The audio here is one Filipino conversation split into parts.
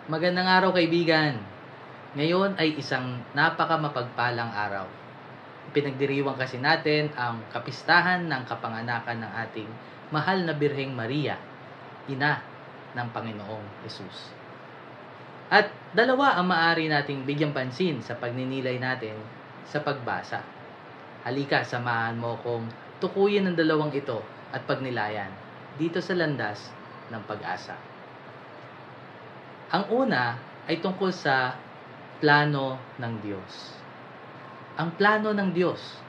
Magandang araw kaibigan. Ngayon ay isang napakamapagpalang araw. Pinagdiriwang kasi natin ang kapistahan ng kapanganakan ng ating mahal na Birheng Maria, ina ng Panginoong Hesus. At dalawa ang maaari nating bigyang pansin sa pagninilay natin sa pagbasa. Halika, samahan mo kong tukuyin ang dalawang ito at pagnilayan dito sa landas ng pag-asa. Ang una ay tungkol sa plano ng Diyos. Ang plano ng Diyos,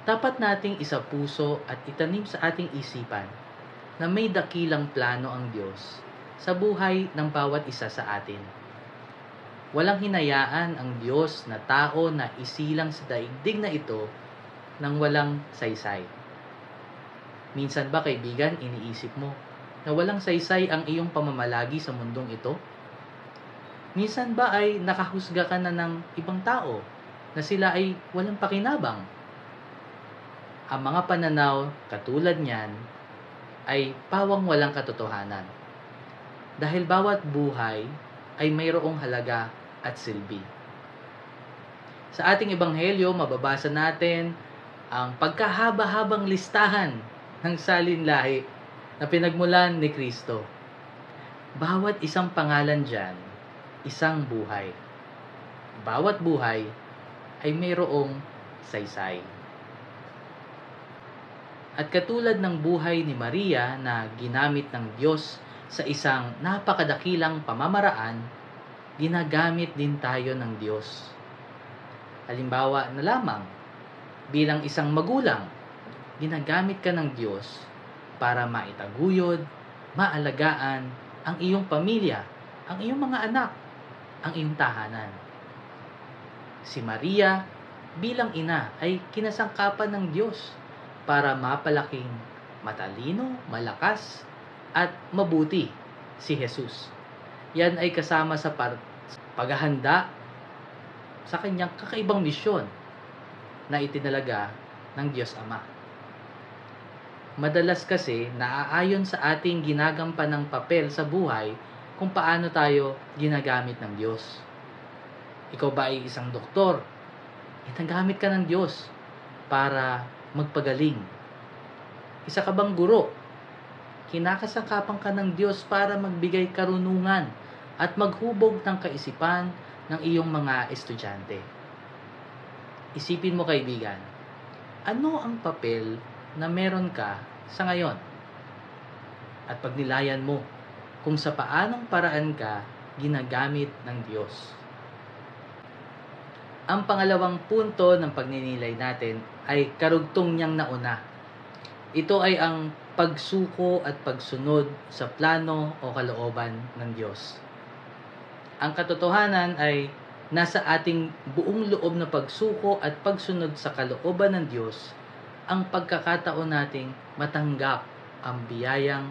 dapat nating isapuso at itanim sa ating isipan na may dakilang plano ang Diyos sa buhay ng bawat isa sa atin. Walang hinayaan ang Diyos na tao na isilang sa daigdig na ito nang walang saysay. Minsan ba kaibigan, iniisip mo na walang saysay ang iyong pamamalagi sa mundong ito? Minsan ba ay nakahusga ka na ng ibang tao na sila ay walang pakinabang? Ang mga pananaw katulad niyan ay pawang walang katotohanan. Dahil bawat buhay ay mayroong halaga at silbi. Sa ating ebanghelyo, mababasa natin ang pagkahaba-habang listahan ng salinlahi na pinagmulan ni Kristo. Bawat isang pangalan diyan, isang buhay. Bawat buhay ay mayroong saysay. At katulad ng buhay ni Maria na ginamit ng Diyos sa isang napakadakilang pamamaraan, ginagamit din tayo ng Diyos. Halimbawa na lamang, bilang isang magulang, ginagamit ka ng Diyos para maitaguyod, maalagaan ang iyong pamilya, ang iyong mga anak, ang iyong tahanan. Si Maria bilang ina ay kinasangkapan ng Diyos para mapalaking matalino, malakas, at mabuti si Jesus. Yan ay kasama sa paghahanda sa kanyang kakaibang misyon na itinalaga ng Diyos Ama. Madalas kasi naaayon sa ating ginagampanang papel sa buhay kung paano tayo ginagamit ng Diyos. Ikaw ba ay isang doktor? Ginagamit ka ng Diyos para magpagaling. Isa ka bang guro? Kinakasangkapan ka ng Diyos para magbigay karunungan at maghubog ng kaisipan ng iyong mga estudyante. Isipin mo kaibigan, ano ang papel na meron ka sa ngayon? At pagnilayan mo kung sa paanong paraan ka ginagamit ng Diyos. Ang pangalawang punto ng pagninilay natin ay karugtong niyang nauna. Ito ay ang pagsuko at pagsunod sa plano o kalooban ng Diyos. Ang katotohanan ay nasa ating buong loob na pagsuko at pagsunod sa kalooban ng Diyos ang pagkakataon nating matanggap ang biyayang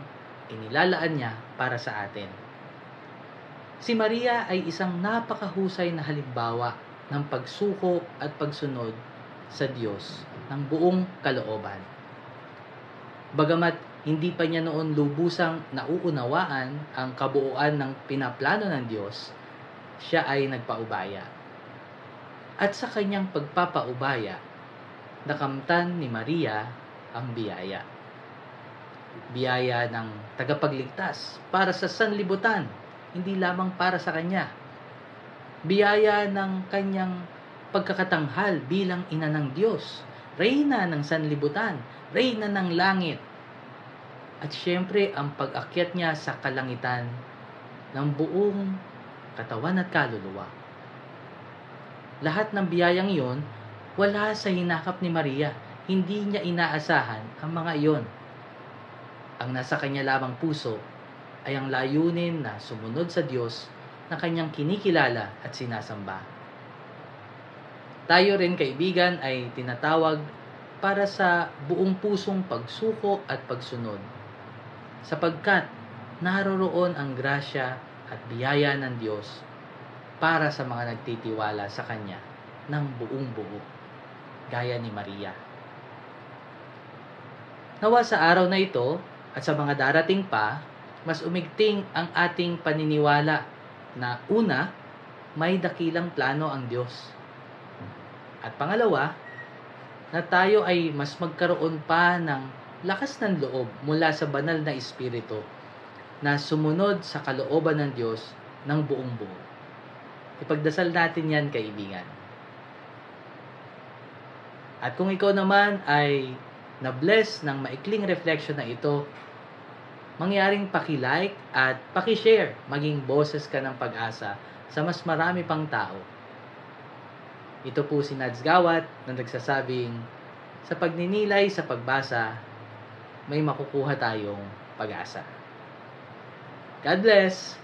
inilalaan niya para sa atin. Si Maria ay isang napakahusay na halimbawa ng pagsuko at pagsunod sa Diyos ng buong kalooban. Bagamat hindi pa niya noon lubusang nauunawaan ang kabuuan ng pinaplano ng Diyos, siya ay nagpaubaya. At sa kanyang pagpapaubaya, nakamtan ni Maria ang biyaya. Biyaya ng tagapagligtas para sa sanlibutan, hindi lamang para sa kanya. Biyaya ng kanyang pagkakatanghal bilang ina ng Diyos, reyna ng sanlibutan, reyna ng langit. At syempre, ang pag-akyat niya sa kalangitan ng buong katawan at kaluluwa. Lahat ng biyayang iyon, wala sa hinakap ni Maria. Hindi niya inaasahan ang mga iyon. Ang nasa kanya lamang puso ay ang layunin na sumunod sa Diyos na kanyang kinikilala at sinasamba. Tayo rin kaibigan ay tinatawag para sa buong pusong pagsuko at pagsunod, sapagkat naroroon ang grasya at biyaya ng Diyos para sa mga nagtitiwala sa Kanya ng buong buo, gaya ni Maria. Nawa sa araw na ito at sa mga darating pa, mas umigting ang ating paniniwala na una, may dakilang plano ang Diyos. At pangalawa, na tayo ay mas magkaroon pa ng lakas ng loob mula sa banal na Espiritu na sumunod sa kalooban ng Diyos ng buong buo. Ipagdasal natin yan, kaibigan. At kung ikaw naman ay na-bless ng maikling reflection na ito, mangyaring paki-like at paki-share, maging boses ka ng pag-asa sa mas marami pang tao. Ito po si Nads Gawat na nagsasabing, sa pagninilay sa pagbasa, may makukuha tayong pag-asa. God bless!